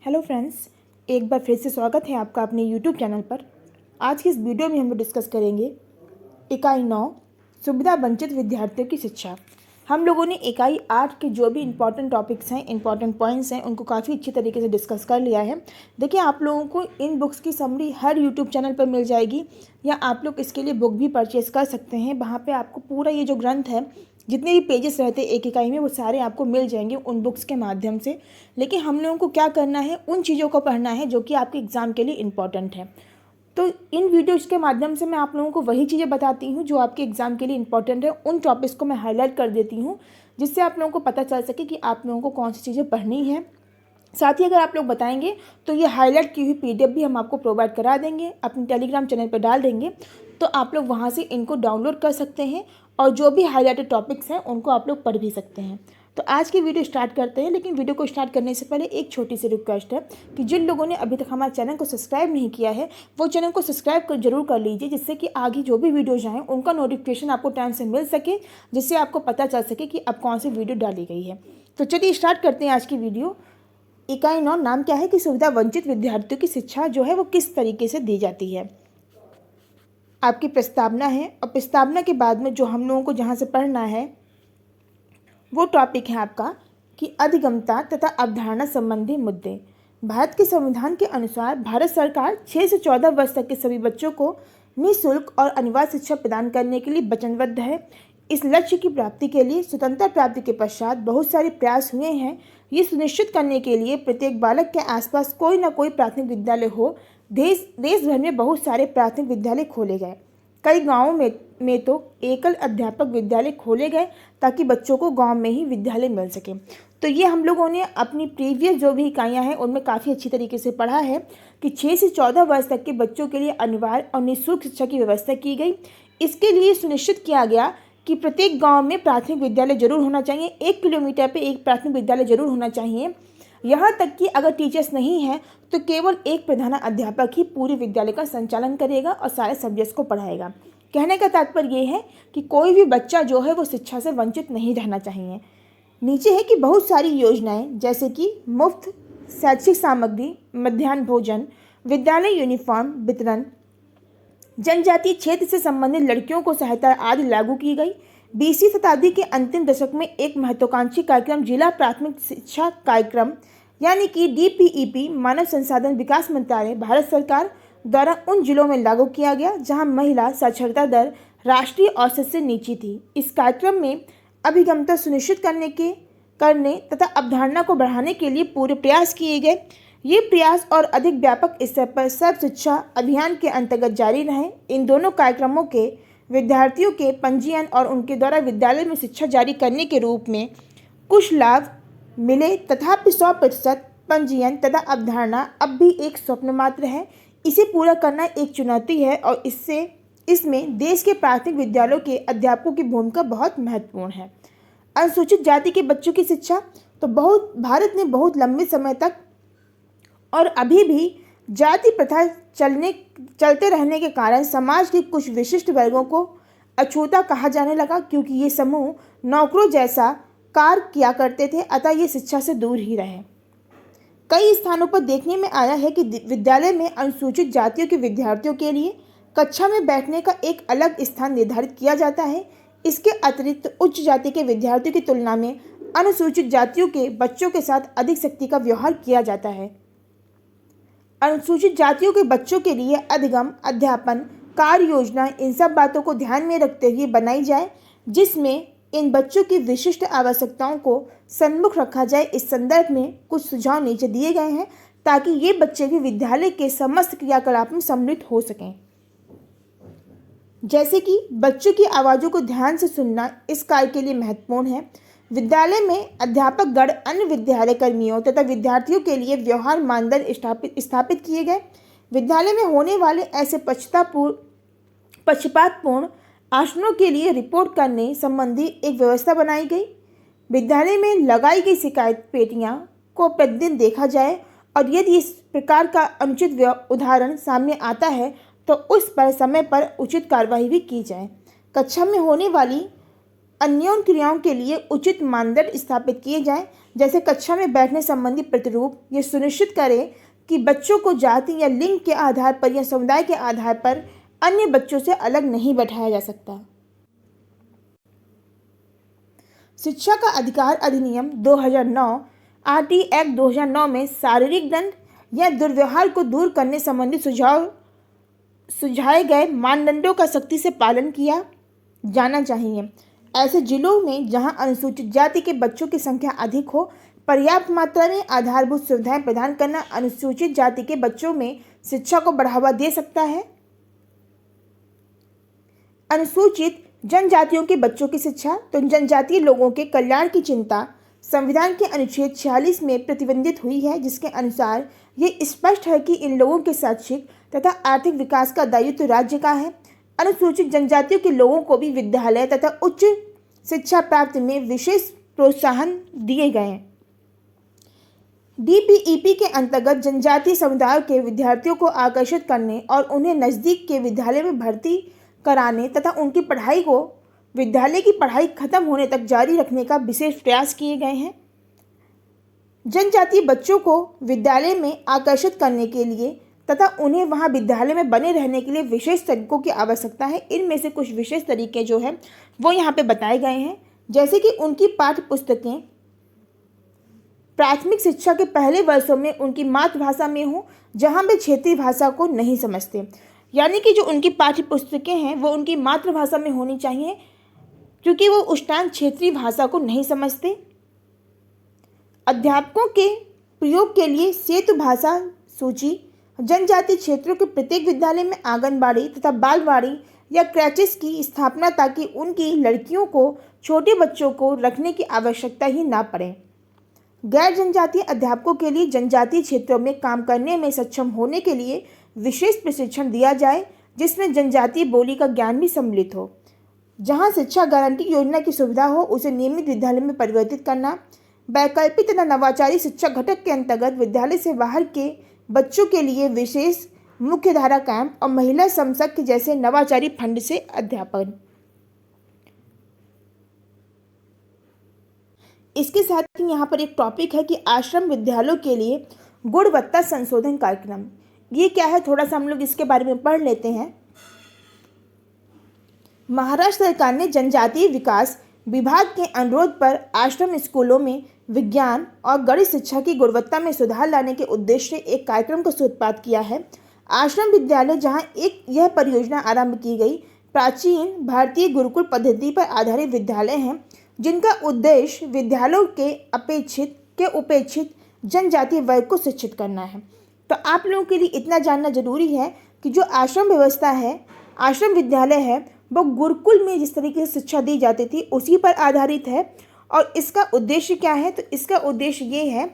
Hello friends, एक बार फिर से स्वागत है आपका अपने यूट्यूब चैनल पर। आज की इस वीडियो में हम लोग डिस्कस करेंगे इकाई 9 सुविधा वंचित विद्यार्थियों की शिक्षा। हम लोगों ने इकाई 8 के जो भी इंपॉर्टेंट टॉपिक्स हैं, इंपॉर्टेंट पॉइंट्स हैं, उनको काफ़ी अच्छी तरीके से डिस्कस कर लिया है। देखिए, आप लोगों को इन बुक्स की समरी हर यूट्यूब चैनल पर मिल जाएगी, या आप लोग इसके लिए बुक भी परचेज़ कर सकते हैं। वहाँ पर आपको पूरा ये जो ग्रंथ है, जितने भी पेजेस रहते हैं एक इकाई में, वो सारे आपको मिल जाएंगे उन बुक्स के माध्यम से। लेकिन हम लोगों को क्या करना है, उन चीज़ों को पढ़ना है जो कि आपके एग्ज़ाम के लिए इम्पॉर्टेंट है। तो इन वीडियोज़ के माध्यम से मैं आप लोगों को वही चीज़ें बताती हूँ जो आपके एग्ज़ाम के लिए इम्पॉर्टेंट है। उन टॉपिक्स को मैं हाईलाइट कर देती हूँ, जिससे आप लोगों को पता चल सके कि आप लोगों को कौन सी चीज़ें पढ़नी है। साथ ही अगर आप लोग बताएंगे तो ये हाईलाइट की हुई PDF भी हम आपको प्रोवाइड करा देंगे, अपने टेलीग्राम चैनल पर डाल देंगे, तो आप लोग वहाँ से इनको डाउनलोड कर सकते हैं और जो भी हाईलाइटेड टॉपिक्स हैं उनको आप लोग पढ़ भी सकते हैं। तो आज की वीडियो स्टार्ट करते हैं। लेकिन वीडियो को स्टार्ट करने से पहले एक छोटी सी रिक्वेस्ट है कि जिन लोगों ने अभी तक हमारे चैनल को सब्सक्राइब नहीं किया है, वो चैनल को सब्सक्राइब जरूर कर लीजिए, जिससे कि आगे जो भी वीडियोज आएँ उनका नोटिफिकेशन आपको टाइम से मिल सके, जिससे आपको पता चल सके कि अब कौन सी वीडियो डाली गई है। तो चलिए स्टार्ट करते हैं आज की वीडियो। इकाई 9 नाम क्या है कि सुविधा वंचित विद्यार्थियों की शिक्षा जो है वो किस तरीके से दी जाती है। आपकी प्रस्तावना है, और प्रस्तावना के बाद में जो हम लोगों को जहाँ से पढ़ना है वो टॉपिक है आपका कि अधिगमता तथा अवधारणा संबंधी मुद्दे। भारत के संविधान के अनुसार भारत सरकार 6 से 14 वर्ष तक के सभी बच्चों को निःशुल्क और अनिवार्य शिक्षा प्रदान करने के लिए वचनबद्ध है। इस लक्ष्य की प्राप्ति के लिए स्वतंत्रता प्राप्ति के पश्चात बहुत सारे प्रयास हुए हैं। ये सुनिश्चित करने के लिए प्रत्येक बालक के आसपास कोई न कोई प्राथमिक विद्यालय हो। देश भर में बहुत सारे प्राथमिक विद्यालय खोले गए। कई गांवों में तो एकल अध्यापक विद्यालय खोले गए ताकि बच्चों को गांव में ही विद्यालय मिल सके। तो ये हम लोगों ने अपनी प्रीवियस जो भी इकाइयाँ हैं उनमें काफ़ी अच्छी तरीके से पढ़ा है कि 6 से 14 वर्ष तक के बच्चों के लिए अनिवार्य और निःशुल्क शिक्षा की व्यवस्था की गई। इसके लिए सुनिश्चित किया गया कि प्रत्येक गांव में प्राथमिक विद्यालय जरूर होना चाहिए, 1 किलोमीटर पे एक प्राथमिक विद्यालय जरूर होना चाहिए। यहाँ तक कि अगर टीचर्स नहीं हैं तो केवल एक प्रधान अध्यापक ही पूरे विद्यालय का संचालन करेगा और सारे सब्जेक्ट्स को पढ़ाएगा। कहने का तात्पर्य ये है कि कोई भी बच्चा जो है वो शिक्षा से वंचित नहीं रहना चाहिए। नीचे है कि बहुत सारी योजनाएं जैसे कि मुफ्त शैक्षिक सामग्री, मध्याह्न भोजन, विद्यालय यूनिफॉर्म वितरण, जनजातीय क्षेत्र से संबंधित लड़कियों को सहायता आदि लागू की गई। 20वीं शताब्दी के अंतिम दशक में एक महत्वाकांक्षी कार्यक्रम जिला प्राथमिक शिक्षा कार्यक्रम यानी कि DPEP मानव संसाधन विकास मंत्रालय भारत सरकार द्वारा उन जिलों में लागू किया गया जहां महिला साक्षरता दर राष्ट्रीय औसत से नीची थी। इस कार्यक्रम में अभिगमता सुनिश्चित करने तथा अवधारणा को बढ़ाने के लिए पूरे प्रयास किए गए। ये प्रयास और अधिक व्यापक स्तर पर सर्व शिक्षा अभियान के अंतर्गत जारी रहे। इन दोनों कार्यक्रमों के विद्यार्थियों के पंजीयन और उनके द्वारा विद्यालय में शिक्षा जारी करने के रूप में कुछ लाभ मिले, तथापि 100% पंजीयन तथा अवधारणा अब भी एक स्वप्न मात्र है। इसे पूरा करना एक चुनौती है और इसमें देश के प्राथमिक विद्यालयों के अध्यापकों की भूमिका बहुत महत्वपूर्ण है। अनुसूचित जाति के बच्चों की शिक्षा तो भारत ने बहुत लंबे समय तक और अभी भी जाति प्रथा चलते रहने के कारण समाज के कुछ विशिष्ट वर्गों को अछूता कहा जाने लगा, क्योंकि ये समूह नौकरों जैसा कार्य किया करते थे, अतः ये शिक्षा से दूर ही रहे। कई स्थानों पर देखने में आया है कि विद्यालय में अनुसूचित जातियों के विद्यार्थियों के लिए कक्षा में बैठने का एक अलग स्थान निर्धारित किया जाता है। इसके अतिरिक्त उच्च जाति के विद्यार्थियों की तुलना में अनुसूचित जातियों के बच्चों के साथ अधिक सख्ती का व्यवहार किया जाता है। अनुसूचित जातियों के बच्चों के लिए अधिगम, अध्यापन, कार्य योजना इन सब बातों को ध्यान में रखते हुए बनाई जाए, जिसमें इन बच्चों की विशिष्ट आवश्यकताओं को सन्मुख रखा जाए। इस संदर्भ में कुछ सुझाव नीचे दिए गए हैं ताकि ये बच्चे भी विद्यालय के समस्त क्रियाकलाप में सम्मिलित हो सकें। जैसे कि बच्चों की आवाज़ों को ध्यान से सुनना इस कार्य के लिए महत्वपूर्ण है। विद्यालय में अध्यापक गण अन्य विद्यालय कर्मियों तथा विद्यार्थियों के लिए व्यवहार मानदंड स्थापित किए गए। विद्यालय में होने वाले ऐसे पक्षपातपूर्ण आचरणों के लिए रिपोर्ट करने संबंधी एक व्यवस्था बनाई गई। विद्यालय में लगाई गई शिकायत पेटियां को प्रतिदिन देखा जाए और यदि इस प्रकार का अनुचित उदाहरण सामने आता है तो उस पर समय पर उचित कार्रवाई भी की जाए। कक्षा में होने वाली अन्योन क्रियाओं के लिए उचित मानदंड स्थापित किए जाएं जैसे कक्षा में बैठने संबंधी प्रतिरूप ये सुनिश्चित करें कि बच्चों को जाति या लिंग के आधार पर या समुदाय के आधार पर अन्य बच्चों से अलग नहीं बैठाया जा सकता। शिक्षा का अधिकार अधिनियम 2009 आरटी एक्ट 2009 में शारीरिक दंड या दुर्व्यवहार को दूर करने संबंधी सुझाए गए मानदंडों का सख्ती से पालन किया जाना चाहिए। ऐसे जिलों में जहां अनुसूचित जाति के बच्चों की संख्या अधिक हो, पर्याप्त मात्रा में आधारभूत सुविधाएं प्रदान करना अनुसूचित जाति के बच्चों में शिक्षा को बढ़ावा दे सकता है। अनुसूचित जनजातियों के बच्चों की शिक्षा। तो जनजातीय लोगों के कल्याण की चिंता संविधान के अनुच्छेद 46 में प्रतिबंधित हुई है, जिसके अनुसार ये स्पष्ट है कि इन लोगों के शैक्षिक तथा आर्थिक विकास का दायित्व राज्य का है। अनुसूचित जनजातियों के लोगों को भी विद्यालय तथा उच्च शिक्षा प्राप्ति में विशेष प्रोत्साहन दिए गए हैं। डीपीईपी के अंतर्गत जनजातीय समुदाय के विद्यार्थियों को आकर्षित करने और उन्हें नज़दीक के विद्यालय में भर्ती कराने तथा उनकी पढ़ाई को विद्यालय की पढ़ाई खत्म होने तक जारी रखने का विशेष प्रयास किए गए हैं। जनजातीय बच्चों को विद्यालय में आकर्षित करने के लिए तथा उन्हें वहां विद्यालय में बने रहने के लिए विशेष तरीकों की आवश्यकता है। इनमें से कुछ विशेष तरीके जो हैं वो यहाँ पे बताए गए हैं, जैसे कि उनकी पाठ्य पुस्तकें प्राथमिक शिक्षा के पहले वर्षों में उनकी मातृभाषा में हो, जहाँ वे क्षेत्रीय भाषा को नहीं समझते। यानी कि जो उनकी पाठ्य पुस्तकें हैं वो उनकी मातृभाषा में होनी चाहिए, क्योंकि वो उस टाइम क्षेत्रीय भाषा को नहीं समझते। अध्यापकों के प्रयोग के लिए सेतु भाषा सूची जनजातीय क्षेत्रों के प्रत्येक विद्यालय में आंगनबाड़ी तथा बालवाड़ी या क्रैचेस की स्थापना, ताकि उनकी लड़कियों को छोटे बच्चों को रखने की आवश्यकता ही ना पड़े। गैर जनजातीय अध्यापकों के लिए जनजातीय क्षेत्रों में काम करने में सक्षम होने के लिए विशेष प्रशिक्षण दिया जाए, जिसमें जनजातीय बोली का ज्ञान भी सम्मिलित हो। जहां शिक्षा गारंटी योजना की सुविधा हो, उसे नियमित विद्यालय में परिवर्तित करना। वैकल्पिक तथा नवाचारी शिक्षा घटक के अंतर्गत विद्यालय से बाहर के बच्चों के लिए विशेष मुख्यधारा कैंप और महिला समशक्ति जैसे नवाचारी फंड से अध्यापन। इसके साथ ही यहाँ पर एक टॉपिक है कि आश्रम विद्यालयों के लिए गुणवत्ता संशोधन कार्यक्रम। ये क्या है, थोड़ा सा हम लोग इसके बारे में पढ़ लेते हैं। महाराष्ट्र सरकार ने जनजातीय विकास विभाग के अनुरोध पर आश्रम स्कूलों में विज्ञान और गणित शिक्षा की गुणवत्ता में सुधार लाने के उद्देश्य से एक कार्यक्रम का सूत्रपात किया है। आश्रम विद्यालय, जहां यह परियोजना आरंभ की गई, प्राचीन भारतीय गुरुकुल पद्धति पर आधारित विद्यालय हैं, जिनका उद्देश्य विद्यालयों के उपेक्षित जनजातीय वर्ग को शिक्षित करना है। तो आप लोगों के लिए इतना जानना जरूरी है कि जो आश्रम व्यवस्था है, आश्रम विद्यालय है, वो गुरुकुल में जिस तरीके से शिक्षा दी जाती थी उसी पर आधारित है। और इसका उद्देश्य क्या है, तो इसका उद्देश्य ये है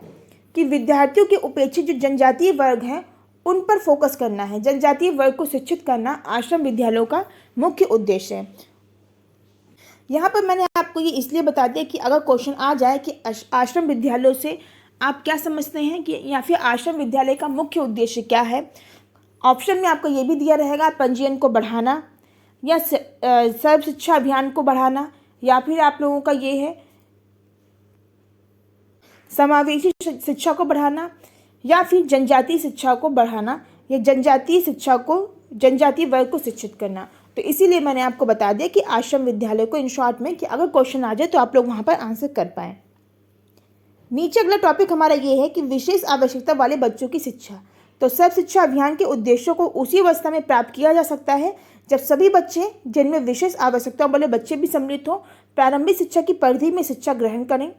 कि विद्यार्थियों के उपेक्षित जो जनजातीय वर्ग हैं उन पर फोकस करना है। जनजातीय वर्ग को शिक्षित करना आश्रम विद्यालयों का मुख्य उद्देश्य है। यहाँ पर मैंने आपको ये इसलिए बता दिया कि अगर क्वेश्चन आ जाए कि आश्रम विद्यालयों से आप क्या समझते हैं कि या फिर आश्रम विद्यालय का मुख्य उद्देश्य क्या है, ऑप्शन में आपको ये भी दिया रहेगा, पंजीयन को बढ़ाना या सर्व शिक्षा अभियान को बढ़ाना, या फिर आप लोगों का ये है समावेशी शिक्षा को बढ़ाना, या फिर जनजातीय शिक्षा को बढ़ाना, या जनजातीय वर्ग को शिक्षित करना। तो इसीलिए मैंने आपको बता दिया कि आश्रम विद्यालय को इन शॉर्ट में, कि अगर क्वेश्चन आ जाए तो आप लोग वहाँ पर आंसर कर पाएँ। नीचे अगला टॉपिक हमारा ये है कि विशेष आवश्यकता वाले बच्चों की शिक्षा। तो सर्व शिक्षा अभियान के उद्देश्यों को उसी अवस्था में प्राप्त किया जा सकता है जब सभी बच्चे, जिनमें विशेष आवश्यकताओं वाले बच्चे भी सम्मिलित हों, प्रारंभिक शिक्षा की परिधि में शिक्षा ग्रहण करें।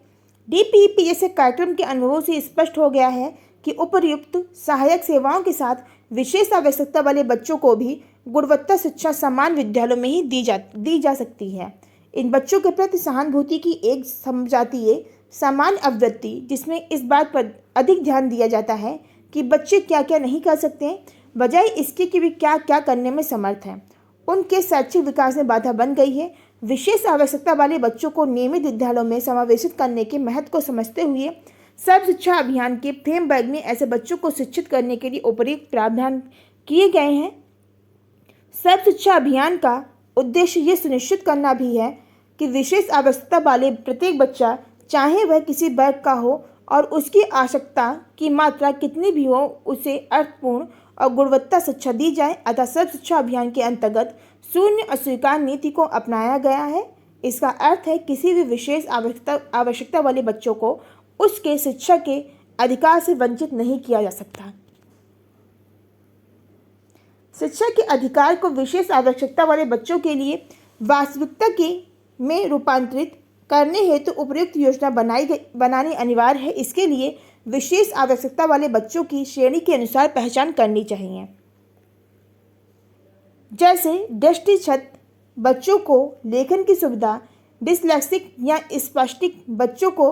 डीपीईपी जैसे कार्यक्रम के अनुभवों से स्पष्ट हो गया है कि उपर्युक्त सहायक सेवाओं के साथ विशेष आवश्यकता वाले बच्चों को भी गुणवत्ता शिक्षा समान विद्यालयों में ही दी जा सकती है। इन बच्चों के प्रति सहानुभूति की एक समजातीय सामान्य आवृत्ति, जिसमें इस बात पर अधिक ध्यान दिया जाता है कि बच्चे क्या क्या नहीं कर सकते हैं, बजाय इसके कि वे क्या क्या करने में समर्थ हैं, उनके शैक्षिक विकास में बाधा बन गई है। विशेष आवश्यकता वाले बच्चों को नियमित विद्यालयों में समावेशित करने के महत्व को समझते हुए सर्व शिक्षा अभियान के फ्रेमवर्क में ऐसे बच्चों को शिक्षित करने के लिए उपयुक्त प्रावधान किए गए हैं। सर्व शिक्षा अभियान का उद्देश्य ये सुनिश्चित करना भी है कि विशेष आवश्यकता वाले प्रत्येक बच्चा चाहे वह किसी वर्ग का हो और उसकी आवश्यकता की मात्रा कितनी भी हो, उसे अर्थपूर्ण और गुणवत्ता शिक्षा दी जाए। अतः सर्व शिक्षा अभियान के अंतर्गत शून्य अस्वीकार नीति को अपनाया गया है। इसका अर्थ है किसी भी विशेष आवश्यकता वाले बच्चों को उसके शिक्षा के अधिकार से वंचित नहीं किया जा सकता। शिक्षा के अधिकार को विशेष आवश्यकता वाले बच्चों के लिए वास्तविकता में रूपांतरित करने हेतु उपयुक्त योजना बनानी अनिवार्य है। इसके लिए विशेष आवश्यकता वाले बच्चों की श्रेणी के अनुसार पहचान करनी चाहिए। जैसे दृष्टिक्षत बच्चों को लेखन की सुविधा, डिसलेक्सिक या स्पष्टिक बच्चों को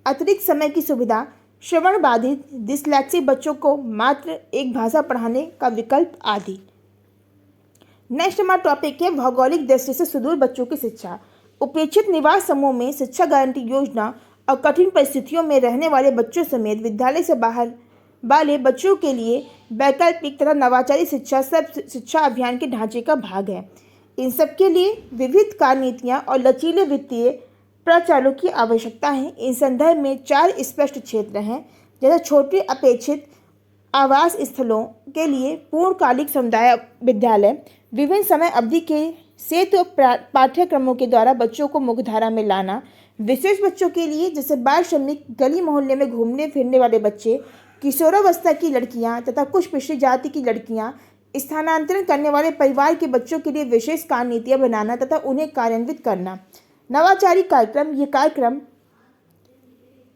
अतिरिक्त समय की सुविधा, श्रवण बाधित डिसलेक्सिक बच्चों को मात्र एक भाषा पढ़ाने का विकल्प आदि। नेक्स्ट हमारा टॉपिक है भौगोलिक दृष्टि से सुदूर बच्चों की शिक्षा। उपेक्षित निवास समूह में शिक्षा गारंटी योजना और कठिन परिस्थितियों में रहने वाले बच्चों समेत विद्यालय से बाहर वाले बच्चों के लिए वैकल्पिक तथा नवाचारी शिक्षा सब शिक्षा अभियान के ढांचे का भाग है। इन सब के लिए विविध कार्यनीतियाँ और लचीले वित्तीय प्रचारों की आवश्यकता है। इन संदर्भ में 4 स्पष्ट क्षेत्र हैं, जैसे छोटे अपेक्षित आवास स्थलों के लिए पूर्णकालिक समुदाय विद्यालय, विभिन्न समय अवधि के सेतु पाठ्यक्रमों के द्वारा बच्चों को मुख्यधारा में लाना, विशेष बच्चों के लिए जैसे बाल श्रमिक, गली मोहल्ले में घूमने फिरने वाले बच्चे, किशोरावस्था की लड़कियां तथा कुछ पिछड़ी जाति की लड़कियां, स्थानांतरण करने वाले परिवार के बच्चों के लिए विशेष कार्यनीतियाँ बनाना तथा उन्हें कार्यान्वित करना। नवाचारी कार्यक्रम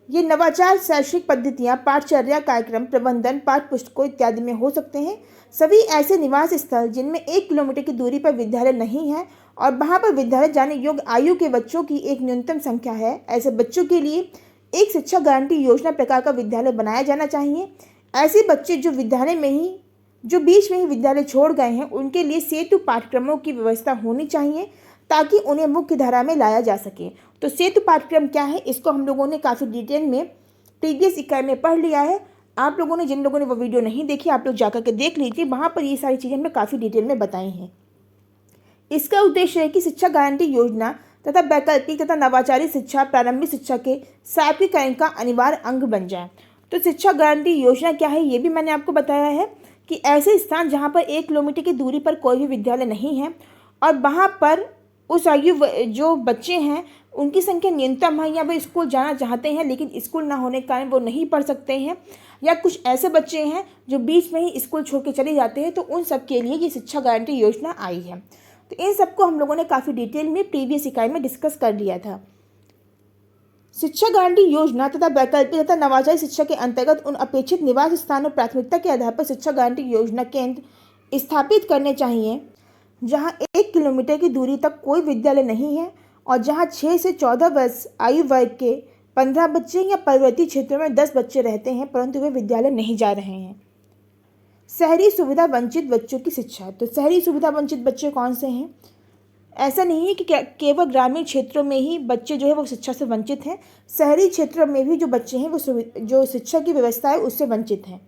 ये नवाचार शैक्षिक पद्धतियाँ, पाठचर्या कार्यक्रम, प्रबंधन, पाठ्य पुस्तकों इत्यादि में हो सकते हैं। सभी ऐसे निवास स्थल जिनमें 1 किलोमीटर की दूरी पर विद्यालय नहीं है और वहाँ पर विद्यालय जाने योग्य आयु के बच्चों की एक न्यूनतम संख्या है, ऐसे बच्चों के लिए एक शिक्षा गारंटी योजना प्रकार का विद्यालय बनाया जाना चाहिए। ऐसे बच्चे जो बीच में ही विद्यालय छोड़ गए हैं, उनके लिए सेतु पाठ्यक्रमों की व्यवस्था होनी चाहिए ताकि उन्हें मुख्य धारा में लाया जा सके। तो सेतु पाठ्यक्रम क्या है, इसको हम लोगों ने काफ़ी डिटेल में प्रीवियस इकाई में पढ़ लिया है। आप लोगों ने जिन लोगों ने वो वीडियो नहीं देखी, आप लोग जाकर के देख लीजिए, वहाँ पर ये सारी चीज़ें हमने काफ़ी डिटेल में बताई हैं। इसका उद्देश्य है कि शिक्षा गारंटी योजना तथा वैकल्पिक तथा नवाचारी शिक्षा प्रारंभिक शिक्षा के सार्वत्रिकरण का अनिवार्य अंग बन जाए। तो शिक्षा गारंटी योजना क्या है, ये भी मैंने आपको बताया है कि ऐसे स्थान जहाँ पर 1 किलोमीटर की दूरी पर कोई भी विद्यालय नहीं है और वहाँ पर उस आयु जो बच्चे हैं उनकी संख्या न्यूनतम है, या वे स्कूल जाना चाहते हैं लेकिन स्कूल ना होने के कारण वो नहीं पढ़ सकते हैं, या कुछ ऐसे बच्चे हैं जो बीच में ही स्कूल छोड़ के चले जाते हैं, तो उन सब के लिए ये शिक्षा गारंटी योजना आई है। तो इन सबको हम लोगों ने काफ़ी डिटेल में प्रीवियस इकाई में डिस्कस कर लिया था। शिक्षा गारंटी योजना तथा वैकल्पिक तथा नवाचारी शिक्षा के अंतर्गत उन अपेक्षित निवास स्थानों प्राथमिकता के आधार पर शिक्षा गारंटी योजना केंद्र स्थापित करने चाहिए जहां 1 किलोमीटर की दूरी तक कोई विद्यालय नहीं है और जहां 6 से 14 वर्ष आयु वर्ग के 15 बच्चे या पर्वतीय क्षेत्रों में 10 बच्चे रहते हैं परंतु वे विद्यालय नहीं जा रहे हैं। शहरी सुविधा वंचित बच्चों की शिक्षा। तो शहरी सुविधा वंचित बच्चे कौन से हैं? ऐसा नहीं है कि केवल ग्रामीण क्षेत्रों में ही बच्चे जो है वो शिक्षा से वंचित हैं, शहरी क्षेत्रों में भी जो बच्चे हैं वो जो शिक्षा की व्यवस्था है उससे वंचित हैं।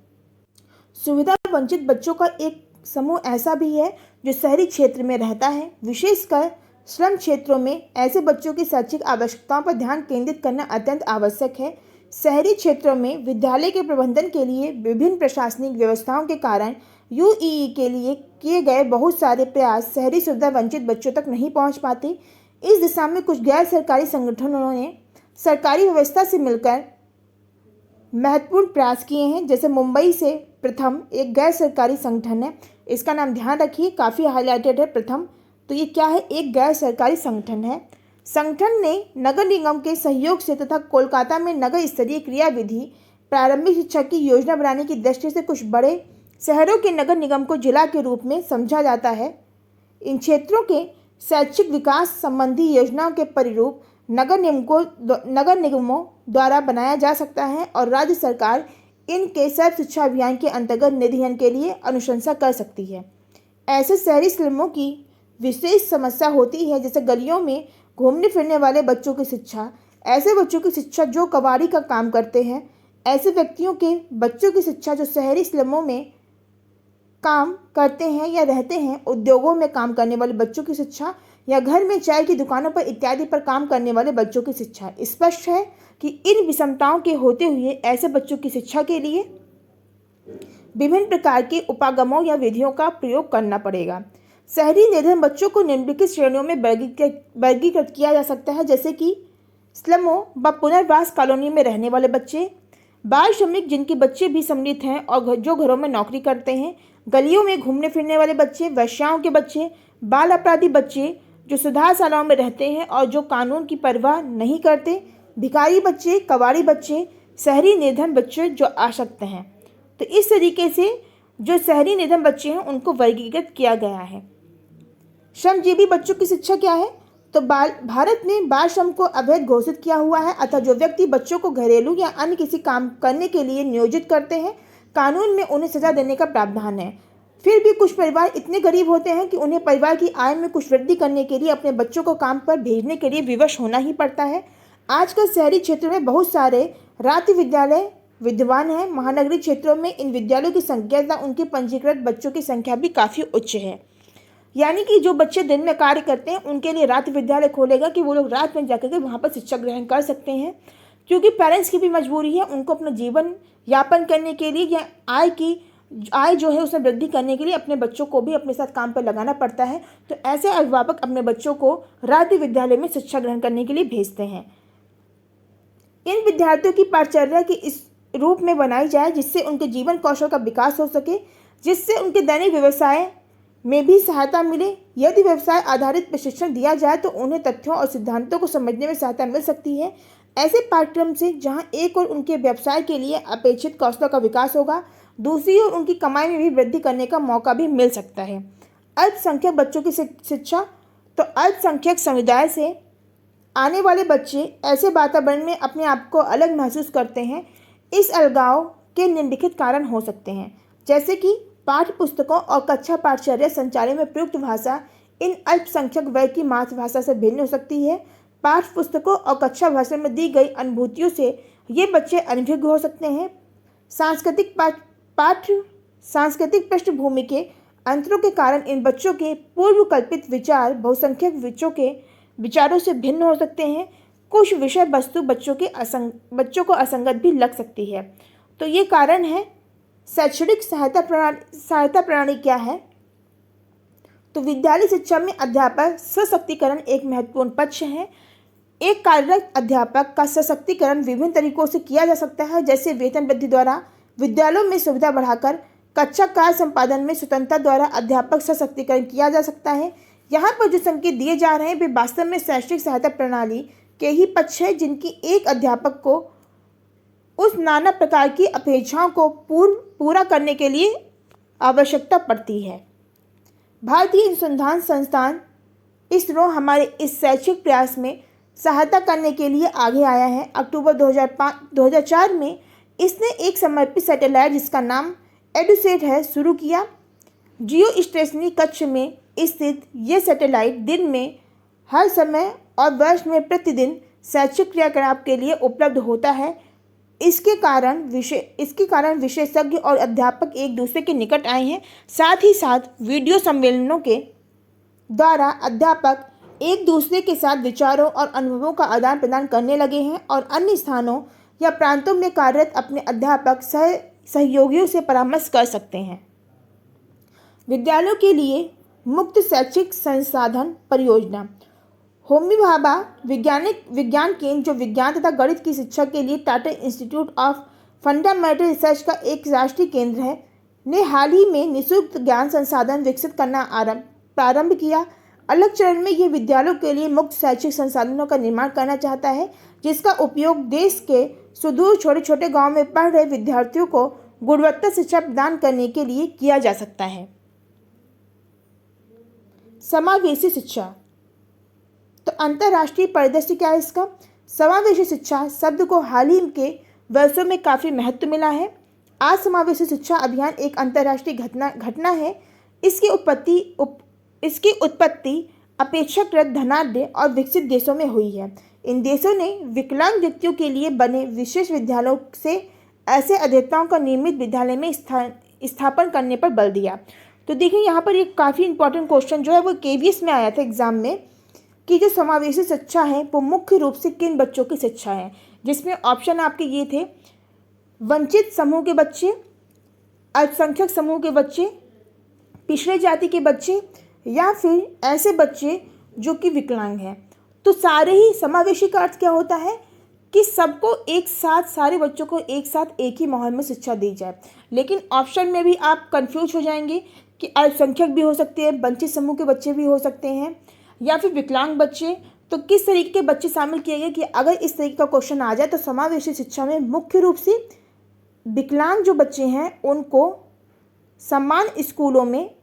सुविधा वंचित बच्चों का एक समूह ऐसा भी है जो शहरी क्षेत्र में रहता है। विशेषकर श्रम क्षेत्रों में ऐसे बच्चों की शैक्षिक आवश्यकताओं पर ध्यान केंद्रित करना अत्यंत आवश्यक है। शहरी क्षेत्रों में विद्यालय के प्रबंधन के लिए विभिन्न प्रशासनिक व्यवस्थाओं के कारण यूईई के लिए किए गए बहुत सारे प्रयास शहरी सुविधा वंचित बच्चों तक नहीं पहुंच पाते। इस दिशा में कुछ गैर सरकारी संगठनों ने सरकारी व्यवस्था से मिलकर महत्वपूर्ण प्रयास किए हैं। जैसे मुंबई से प्रथम एक गैर सरकारी संगठन है, इसका नाम ध्यान रखिए, काफ़ी हाईलाइटेड है प्रथम। तो ये क्या है? एक गैर सरकारी संगठन है। संगठन ने नगर निगम के सहयोग से तथा कोलकाता में नगर स्तरीय क्रियाविधि प्रारंभिक शिक्षा की योजना बनाने की दृष्टि से कुछ बड़े शहरों के नगर निगम को जिला के रूप में समझा जाता है। इन क्षेत्रों के शैक्षिक विकास संबंधी योजनाओं के परिरूप नगर निगमों द्वारा बनाया जा सकता है और राज्य सरकार इनके सर्व शिक्षा अभियान के अंतर्गत निधियन के लिए अनुशंसा कर सकती है। ऐसे शहरी स्लमों की विशेष समस्या होती है, जैसे गलियों में घूमने फिरने वाले बच्चों की शिक्षा, ऐसे बच्चों की शिक्षा जो कबाड़ी का काम करते हैं, ऐसे व्यक्तियों के बच्चों की शिक्षा जो शहरी स्लमों में काम करते हैं या रहते हैं, उद्योगों में काम करने वाले बच्चों की शिक्षा, या घर में चाय की दुकानों पर इत्यादि पर काम करने वाले बच्चों की शिक्षा। स्पष्ट है कि इन विषमताओं के होते हुए ऐसे बच्चों की शिक्षा के लिए विभिन्न प्रकार के उपागमों या विधियों का प्रयोग करना पड़ेगा। शहरी निर्धन बच्चों को निम्नलिखित श्रेणियों में वर्गीकृत किया जा सकता है, जैसे कि स्लमों व पुनर्वास कॉलोनी में रहने वाले बच्चे, बाल श्रमिक जिनके बच्चे भी सम्मिलित हैं और जो घरों में नौकरी करते हैं, गलियों में घूमने फिरने वाले बच्चे, वेश्याओं के बच्चे, बाल अपराधी बच्चे जो सुधारशालाओं में रहते हैं और जो कानून की परवाह नहीं करते, भिखारी बच्चे, कबाड़ी बच्चे, शहरी निर्धन बच्चे जो आसक्त हैं। तो इस तरीके से जो शहरी निर्धन बच्चे हैं उनको वर्गीकृत किया गया है। श्रमजीवी बच्चों की शिक्षा क्या है? तो भारत ने बाल श्रम को अवैध घोषित किया हुआ है, अतः जो व्यक्ति बच्चों को घरेलू या अन्य किसी काम करने के लिए नियोजित करते हैं, कानून में उन्हें सजा देने का प्रावधान है। फिर भी कुछ परिवार इतने गरीब होते हैं कि उन्हें परिवार की आय में कुछ वृद्धि करने के लिए अपने बच्चों को काम पर भेजने के लिए विवश होना ही पड़ता है। आजकल शहरी क्षेत्रों में बहुत सारे रात्रि विद्यालय विद्यमान हैं। महानगरीय क्षेत्रों में इन विद्यालयों की संख्या तथा उनके पंजीकृत बच्चों की संख्या भी काफ़ी उच्च है। यानी कि जो बच्चे दिन में कार्य करते हैं उनके लिए रात्रि विद्यालय खोलेगा कि वो लोग रात में जाकर के वहाँ पर शिक्षा ग्रहण कर सकते हैं, क्योंकि पेरेंट्स की भी मजबूरी है, उनको अपना जीवन यापन करने के लिए या आय जो है उसमें वृद्धि करने के लिए अपने बच्चों को भी अपने साथ काम पर लगाना पड़ता है। तो ऐसे अभिभावक अपने बच्चों को रात्रि विद्यालय में शिक्षा ग्रहण करने के लिए भेजते हैं। इन विद्यार्थियों की पाठचर्या की इस रूप में बनाई जाए जिससे उनके जीवन कौशल का विकास हो सके, जिससे उनके दैनिक व्यवसाय में भी सहायता मिले। यदि व्यवसाय आधारित प्रशिक्षण दिया जाए तो उन्हें तथ्यों और सिद्धांतों को समझने में सहायता मिल सकती है। ऐसे पाठ्यक्रम से जहां एक ओर उनके व्यवसाय के लिए अपेक्षित कौशलों का विकास होगा, दूसरी ओर उनकी कमाई में भी वृद्धि करने का मौका भी मिल सकता है। अल्पसंख्यक बच्चों की शिक्षा, तो अल्पसंख्यक समुदाय से आने वाले बच्चे ऐसे वातावरण में अपने आप को अलग महसूस करते हैं। इस अलगाव के निम्नलिखित कारण हो सकते हैं, जैसे कि पाठ्य पुस्तकों और कक्षा पाठचर्या संचालन में प्रयुक्त भाषा इन अल्पसंख्यक वर्ग की मातृभाषा से भिन्न हो सकती है। पाठ्य पुस्तकों और कक्षा भाषा में दी गई अनुभूतियों से ये बच्चे अनभिज्ञ हो सकते हैं। सांस्कृतिक पृष्ठभूमि के अंतरों के कारण इन बच्चों के पूर्व कल्पित विचार बहुसंख्यक बच्चों के विचारों से भिन्न हो सकते हैं। कुछ विषय वस्तु बच्चों को असंगत भी लग सकती है। तो ये कारण है। शैक्षणिक सहायता प्रणाली क्या है? तो विद्यालय शिक्षा में अध्यापक सशक्तिकरण एक महत्वपूर्ण पक्ष है। एक कार्यरत अध्यापक का सशक्तिकरण विभिन्न तरीकों से किया जा सकता है, जैसे वेतन वृद्धि द्वारा, विद्यालयों में सुविधा बढ़ाकर, कक्षा कार्य संपादन में स्वतंत्रता द्वारा अध्यापक सशक्तिकरण किया जा सकता है। यहाँ पर जो संकेत दिए जा रहे हैं वे वास्तव में शैक्षणिक सहायता प्रणाली के ही पक्ष है, जिनकी एक अध्यापक को उस नाना प्रकार की अपेक्षाओं को पूरा करने के लिए आवश्यकता पड़ती है। भारतीय अनुसंधान संस्थान इसरो हमारे इस शैक्षिक प्रयास में सहायता करने के लिए आगे आया है। अक्टूबर 2004 में इसने एक समर्पित सैटेलाइट जिसका नाम एडुसेट है शुरू किया। जियो स्टेशनरी कक्ष में स्थित ये सैटेलाइट दिन में हर समय और वर्ष में प्रतिदिन शैक्षिक क्रियाकलाप के लिए उपलब्ध होता है। इसके कारण विशेषज्ञ और अध्यापक एक दूसरे के निकट आए हैं। साथ ही साथ वीडियो सम्मेलनों के द्वारा अध्यापक एक दूसरे के साथ विचारों और अनुभवों का आदान प्रदान करने लगे हैं और अन्य स्थानों या प्रांतों में कार्यरत अपने अध्यापक सहयोगियों से परामर्श कर सकते हैं। विद्यालयों के लिए मुक्त शैक्षिक संसाधन परियोजना। होमी भाभा विज्ञान केंद्र, जो विज्ञान तथा गणित की शिक्षा के लिए Tata institute of fundamental research का एक राष्ट्रीय केंद्र है, ने हाल ही में निःशुल्क ज्ञान संसाधन विकसित करना प्रारंभ किया। अलग चरण में ये विद्यालयों के लिए मुक्त शैक्षिक संसाधनों का निर्माण करना चाहता है, जिसका उपयोग देश के सुदूर छोटे छोटे गाँव में पढ़ रहे विद्यार्थियों को गुणवत्ता शिक्षा प्रदान करने के लिए किया जा सकता है। समावेशी शिक्षा, तो अंतर्राष्ट्रीय परिदृश्य क्या है इसका? समावेशी शिक्षा शब्द को हाल ही के वर्षों में काफ़ी महत्व मिला है। आज समावेशी शिक्षा अभियान एक अंतर्राष्ट्रीय घटना है। इसकी उत्पत्ति अपेक्षाकृत धनाढ्य और विकसित देशों में हुई है। इन देशों ने विकलांग व्यक्तियों के लिए बने विशेष विद्यालयों से ऐसे अध्येताओं का नियमित विद्यालय में स्थापन करने पर बल दिया। तो देखिए यहाँ पर एक काफ़ी इंपॉर्टेंट क्वेश्चन जो है वो KVS में आया था एग्जाम में, कि जो समावेशी शिक्षा है वो मुख्य रूप से किन बच्चों की शिक्षा है, जिसमें ऑप्शन आपके ये थे: वंचित समूह के बच्चे, अल्पसंख्यक समूह के बच्चे, पिछड़े जाति के बच्चे, या फिर ऐसे बच्चे जो कि विकलांग हैं। तो सारे ही समावेशी का अर्थ क्या होता है कि सबको एक साथ, सारे बच्चों को एक साथ एक ही माहौल में शिक्षा दी जाए। लेकिन ऑप्शन में भी आप कंफ्यूज हो जाएंगे कि अल्पसंख्यक भी हो सकते हैं, वंचित समूह के बच्चे भी हो सकते हैं, या फिर विकलांग बच्चे। तो किस तरीके के बच्चे शामिल किए गए कि अगर इस तरीके का क्वेश्चन आ जाए तो समावेशी शिक्षा में मुख्य रूप से विकलांग जो बच्चे हैं उनको समान स्कूलों में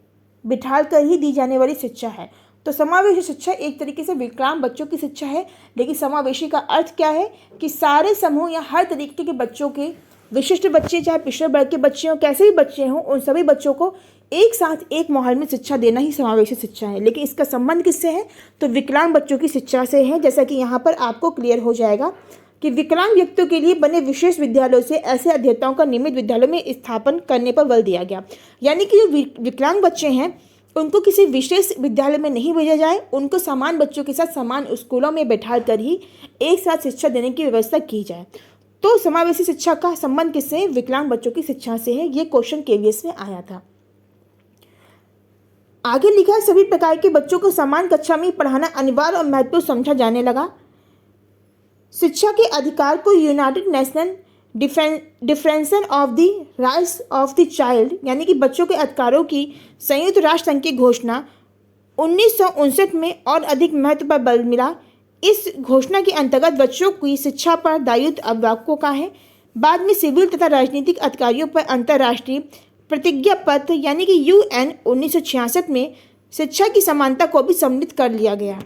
बिठाल कर ही दी जाने वाली शिक्षा है। तो समावेशी शिक्षा एक तरीके से विकलांग बच्चों की शिक्षा है। लेकिन समावेशी का अर्थ क्या है कि सारे समूह या हर तरीके के बच्चों के, विशिष्ट बच्चे चाहे पिछड़े वर्ग के बच्चे हों, कैसे भी बच्चे हों, उन सभी बच्चों को एक साथ एक माहौल में शिक्षा देना ही समावेशी शिक्षा है। लेकिन इसका संबंध किससे है? तो विकलांग बच्चों की शिक्षा से है। जैसा कि यहाँ पर आपको क्लियर हो जाएगा कि विकलांग व्यक्तियों के लिए बने विशेष विद्यालयों से ऐसे अध्येताओं का नियमित विद्यालयों में स्थापन करने पर बल दिया गया। यानी कि जो विकलांग बच्चे हैं उनको किसी विशेष विद्यालय में नहीं भेजा जाए, उनको समान बच्चों के साथ समान स्कूलों में बैठा कर ही एक साथ शिक्षा देने की व्यवस्था की जाए। तो समावेशी शिक्षा का संबंध किससे है? विकलांग बच्चों की शिक्षा से है। ये क्वेश्चन केवीएस में आया था। आगे लिखा है, सभी प्रकार के बच्चों को समान कक्षा में पढ़ाना अनिवार्य और महत्वपूर्ण समझा जाने लगा। शिक्षा के अधिकार को United nation डिफरेंशन of the rights of the child, यानी कि बच्चों के अधिकारों की संयुक्त राष्ट्र संघ की घोषणा 1959 में और अधिक महत्व पर बल मिला। इस घोषणा के अंतर्गत बच्चों की शिक्षा पर दायित्व अभिभावकों का है। बाद में सिविल तथा राजनीतिक अधिकारियों पर अंतर्राष्ट्रीय प्रतिज्ञा पत्र यानी कि UN 1966 में शिक्षा की समानता को भी सम्मिलित कर लिया गया।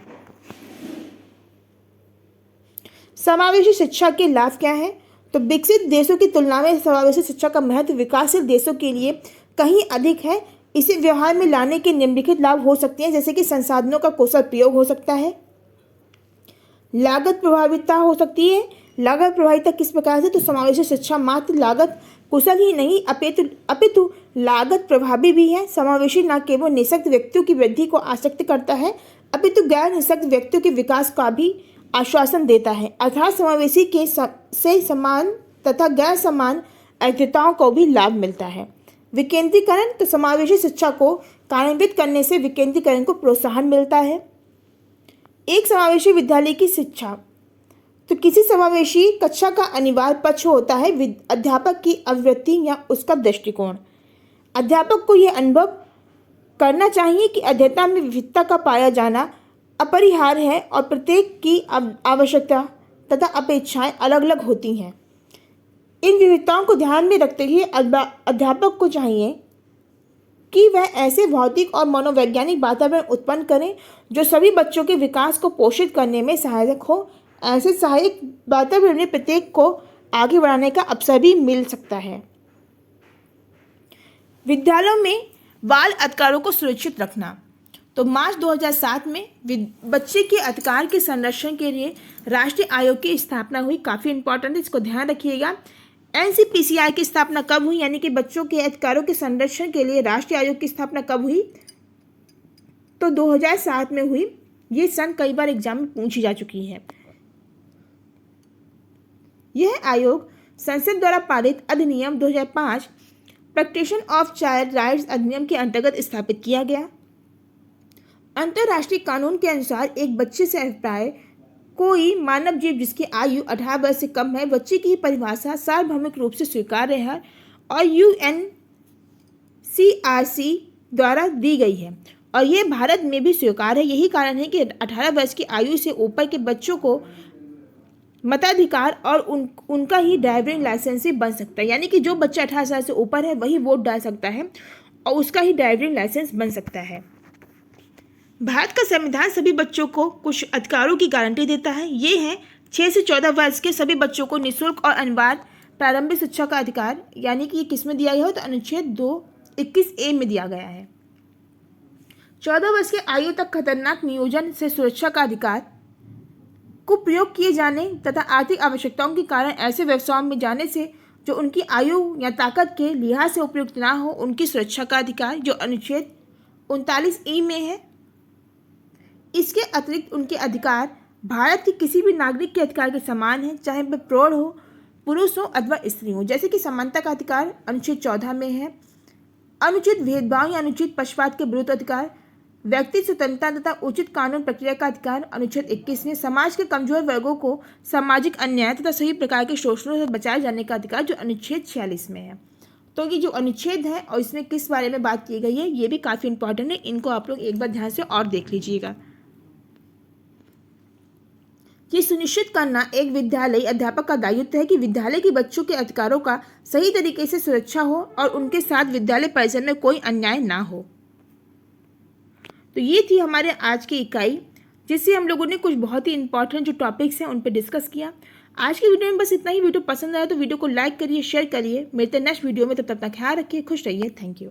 समावेशी शिक्षा के लाभ क्या है? तो विकसित देशों की तुलना में समावेशी शिक्षा का महत्व विकासशील देशों के लिए कहीं अधिक है। इसे व्यवहार में लाने के निम्नलिखित लाभ हो सकते हैं, जैसे कि संसाधनों का कुशल प्रयोग हो सकता है, लागत प्रभाविता हो सकती है। लागत प्रभाविता किस प्रकार से? तो समावेशी शिक्षा मात्र लागत कुशल ही नहीं अपितु लागत प्रभावी भी है। समावेशी न केवल निःशक्त व्यक्तियों की वृद्धि को आसक्त करता है अपितु गैर निःशक्त व्यक्तियों के विकास का भी आश्वासन देता है। अर्थात समावेशी के से समान तथा गैर समान अध्येताओं को भी लाभ मिलता है। विकेंद्रीकरण, तो समावेशी शिक्षा को कार्यान्वित करने से विकेंद्रीकरण को प्रोत्साहन मिलता है। एक समावेशी विद्यालय की शिक्षा, तो किसी समावेशी कक्षा का अनिवार्य पक्ष होता है अध्यापक की अभिवृत्ति या उसका दृष्टिकोण। अध्यापक को यह अनुभव करना चाहिए कि अध्येता में विविधता का पाया जाना अपरिहार्य है और प्रत्येक की आवश्यकता तथा अपेक्षाएं अलग अलग होती हैं। इन विविधताओं को ध्यान में रखते हुए अध्यापक को चाहिए कि वह ऐसे भौतिक और मनोवैज्ञानिक वातावरण उत्पन्न करें जो सभी बच्चों के विकास को पोषित करने में सहायक हो। ऐसे सहायक वातावरण में प्रत्येक को आगे बढ़ाने का अवसर भी मिल सकता है। विद्यालयों में बाल अधिकारों को सुरक्षित रखना, तो मार्च 2007 में बच्चे के अधिकार के संरक्षण के लिए राष्ट्रीय आयोग की स्थापना हुई। काफ़ी इंपॉर्टेंट है, इसको ध्यान रखिएगा। NCPCI की स्थापना कब हुई, यानी कि बच्चों के अधिकारों के संरक्षण के लिए राष्ट्रीय आयोग की स्थापना कब हुई? तो 2007 में हुई। ये सन कई बार एग्जाम में पूछी जा चुकी है। यह आयोग संसद द्वारा पारित अधिनियम 2005 प्रोटेक्शन ऑफ चाइल्ड राइट्स अधिनियम के अंतर्गत स्थापित किया गया। अंतर्राष्ट्रीय कानून के अनुसार एक बच्चे से अभिप्राय कोई मानव जीव जिसकी आयु 18 वर्ष से कम है, बच्चे की परिभाषा सार्वभौमिक रूप से स्वीकार्य है और UNCRC द्वारा दी गई है और ये भारत में भी स्वीकार्य है। यही कारण है कि 18 वर्ष की आयु से ऊपर के बच्चों को मताधिकार और उनका ही ड्राइविंग लाइसेंस भी बन सकता है। यानी कि जो बच्चा 18 साल से ऊपर है वही वोट डाल सकता है और उसका ही ड्राइविंग लाइसेंस बन सकता है। भारत का संविधान सभी बच्चों को कुछ अधिकारों की गारंटी देता है। ये है 6 से 14 वर्ष के सभी बच्चों को निःशुल्क और अनिवार्य प्रारंभिक शिक्षा का अधिकार, यानी कि ये किस में दिया गया है? तो अनुच्छेद 221A में दिया गया है। 14 वर्ष की आयु तक खतरनाक नियोजन से सुरक्षा का अधिकार को प्रयोग किए जाने तथा आर्थिक आवश्यकताओं के कारण ऐसे व्यवसायों में जाने से जो उनकी आयु या ताकत के लिहाज से उपयुक्त ना हो, उनकी सुरक्षा का अधिकार जो अनुच्छेद 39E में है। इसके अतिरिक्त उनके अधिकार भारत के किसी भी नागरिक के अधिकार के समान है, चाहे वह प्रौढ़ हो, पुरुष हो अथवा स्त्री हो। जैसे कि समानता का अधिकार अनुच्छेद 14 में है, अनुचित भेदभाव या अनुचित पक्षपात के विरुद्ध अधिकार, व्यक्ति स्वतंत्रता तथा उचित कानून प्रक्रिया का अधिकार अनुच्छेद 21 में, समाज के कमजोर वर्गों को सामाजिक अन्याय तथा सभी प्रकार के शोषणों से बचाए जाने का अधिकार जो अनुच्छेद 46 में है। तो ये जो अनुच्छेद है और इसमें किस बारे में बात की गई है ये भी काफ़ी इंपॉर्टेंट है, इनको आप लोग एक बार ध्यान से और देख लीजिएगा। ये सुनिश्चित करना एक विद्यालय अध्यापक का दायित्व है कि विद्यालय के बच्चों के अधिकारों का सही तरीके से सुरक्षा हो और उनके साथ विद्यालय परिसर में कोई अन्याय ना हो। तो ये थी हमारे आज की इकाई, जिससे हम लोगों ने कुछ बहुत ही इंपॉर्टेंट जो टॉपिक्स हैं उन पर डिस्कस किया। आज की वीडियो में बस इतना ही। वीडियो पसंद आया तो वीडियो को लाइक करिए, शेयर करिए। मिलते हैं नेक्स्ट वीडियो में, तब तक ख्याल रखिए, खुश रहिए। Thank you.